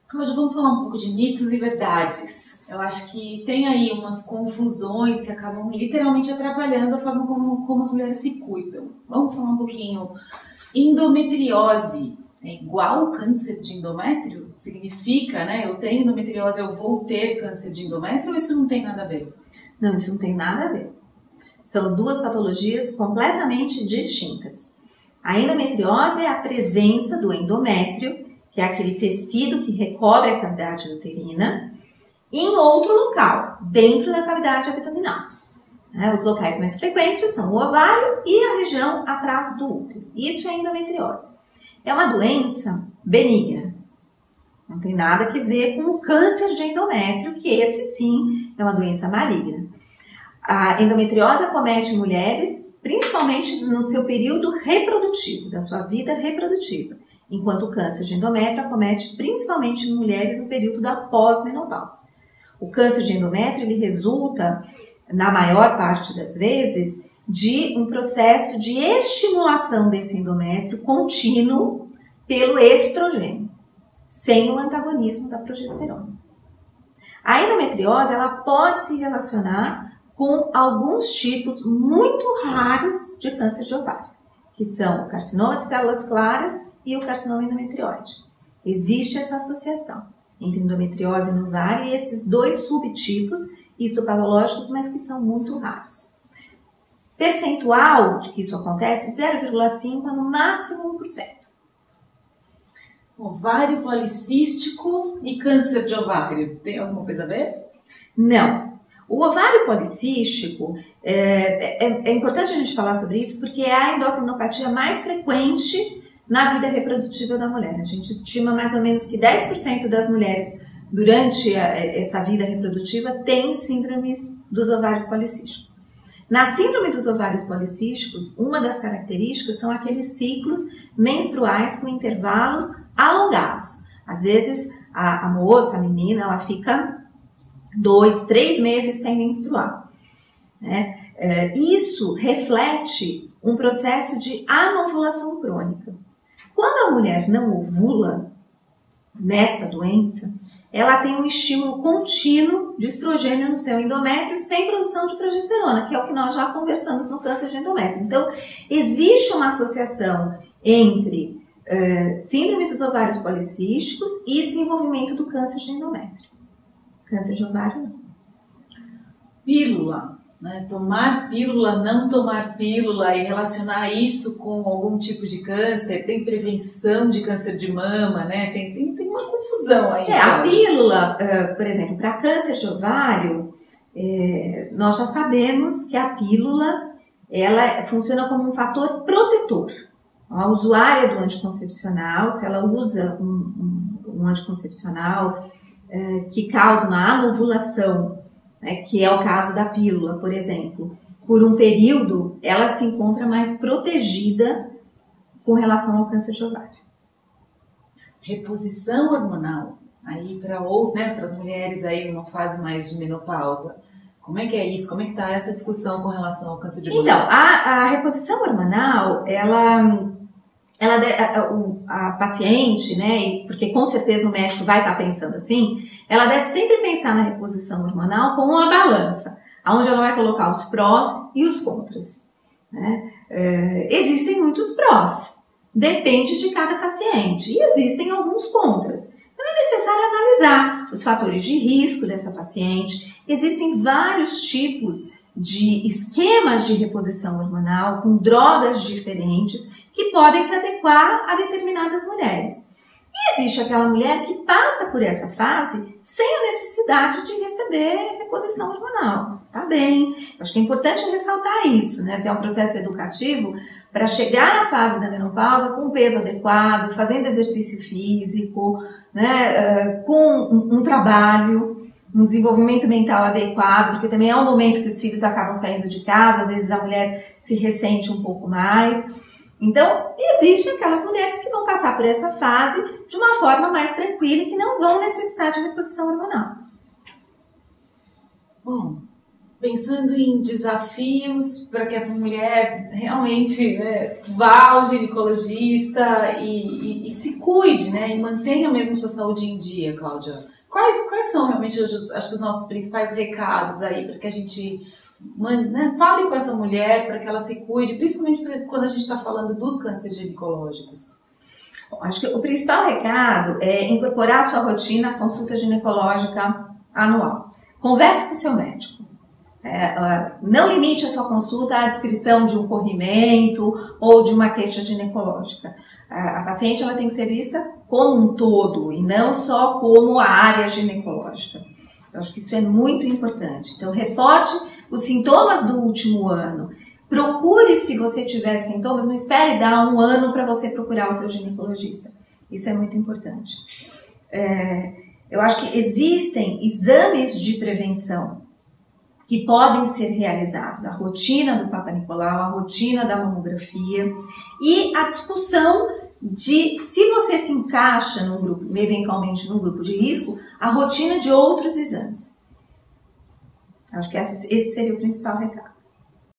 Cláudia, vamos falar um pouco de mitos e verdades. Eu acho que tem aí umas confusões que acabam literalmente atrapalhando a forma como as mulheres se cuidam. Vamos falar um pouquinho. Endometriose é igual câncer de endométrio? Significa, né? Eu tenho endometriose, eu vou ter câncer de endométrio ou isso não tem nada a ver? Não, isso não tem nada a ver. São duas patologias completamente distintas. A endometriose é a presença do endométrio, que é aquele tecido que recobre a cavidade uterina, em outro local, dentro da cavidade abdominal. Os locais mais frequentes são o ovário e a região atrás do útero. Isso é endometriose. É uma doença benigna. Não tem nada a ver com o câncer de endométrio, que esse sim é uma doença maligna. A endometriose acomete mulheres, principalmente no seu período reprodutivo, da sua vida reprodutiva, enquanto o câncer de endométrio acomete principalmente mulheres no período da pós-menopausa. O câncer de endométrio ele resulta, na maior parte das vezes, de um processo de estimulação desse endométrio contínuo pelo estrogênio, sem o antagonismo da progesterona. A endometriose ela pode se relacionar com alguns tipos muito raros de câncer de ovário, que são o carcinoma de células claras e o carcinoma endometrióide. Existe essa associação entre endometriose e ovário e esses dois subtipos histopatológicos, mas que são muito raros. Percentual de que isso acontece, 0,5% a no máximo 1%. Ovário policístico e câncer de ovário, tem alguma coisa a ver? Não. O ovário policístico, é importante a gente falar sobre isso porque é a endocrinopatia mais frequente na vida reprodutiva da mulher. A gente estima mais ou menos que 10% das mulheres durante essa vida reprodutiva têm síndromes dos ovários policísticos. Na síndrome dos ovários policísticos, uma das características são aqueles ciclos menstruais com intervalos alongados. Às vezes, a moça, a menina, ela fica 2, 3 meses sem menstruar. Isso reflete um processo de anovulação crônica. Quando a mulher não ovula nessa doença, ela tem um estímulo contínuo de estrogênio no seu endométrio sem produção de progesterona, que é o que nós já conversamos no câncer de endométrio. Então, existe uma associação entre síndrome dos ovários policísticos e desenvolvimento do câncer de endométrio. Câncer de ovário, não. Pílula, né? Tomar pílula, não tomar pílula e relacionar isso com algum tipo de câncer, tem prevenção de câncer de mama, né? Tem uma confusão aí. A pílula, por exemplo, para câncer de ovário, nós já sabemos que a pílula ela funciona como um fator protetor. A usuária do anticoncepcional, se ela usa um anticoncepcional que causa uma anovulação, que é o caso da pílula, por exemplo, por um período, ela se encontra mais protegida com relação ao câncer de ovário. Reposição hormonal, aí para as mulheres aí numa fase mais de menopausa, como é que é isso? Como é que está essa discussão com relação ao câncer de mama? Então, a reposição hormonal, a paciente, né, porque com certeza o médico vai estar pensando assim, ela deve sempre pensar na reposição hormonal como uma balança, onde ela vai colocar os prós e os contras. Né? Existem muitos prós, depende de cada paciente, e existem alguns contras. Então é necessário analisar os fatores de risco dessa paciente. Existem vários tipos de esquemas de reposição hormonal com drogas diferentes que podem se adequar a determinadas mulheres. E existe aquela mulher que passa por essa fase sem a necessidade de receber reposição hormonal. Tá bem, acho que é importante ressaltar isso, né? Se é um processo educativo, para chegar na fase da menopausa com peso adequado, fazendo exercício físico, né? Com um trabalho, um desenvolvimento mental adequado, porque também é um momento que os filhos acabam saindo de casa, às vezes a mulher se ressente um pouco mais. Então, existem aquelas mulheres que vão passar por essa fase de uma forma mais tranquila e que não vão necessitar de reposição hormonal. Bom, pensando em desafios para que essa mulher realmente, né, vá ao ginecologista e se cuide, né, e mantenha mesmo sua saúde em dia, Cláudia. Quais são realmente, acho que os nossos principais recados aí para que a gente, né, fale com essa mulher para que ela se cuide, principalmente quando a gente está falando dos cânceres ginecológicos? Bom, acho que o principal recado é incorporar à sua rotina a consulta ginecológica anual. Converse com o seu médico. Não limite a sua consulta à descrição de um corrimento ou de uma queixa ginecológica. A paciente ela tem que ser vista como um todo e não só como a área ginecológica. Eu acho que isso é muito importante. Então, reporte os sintomas do último ano. Procure, se você tiver sintomas, não espere dar um ano para você procurar o seu ginecologista. Isso é muito importante. Eu acho que existem exames de prevenção que podem ser realizados, a rotina do Papa Nicolau, a rotina da mamografia e a discussão de se você se encaixa num grupo, eventualmente num grupo de risco, a rotina de outros exames. Acho que esse seria o principal recado.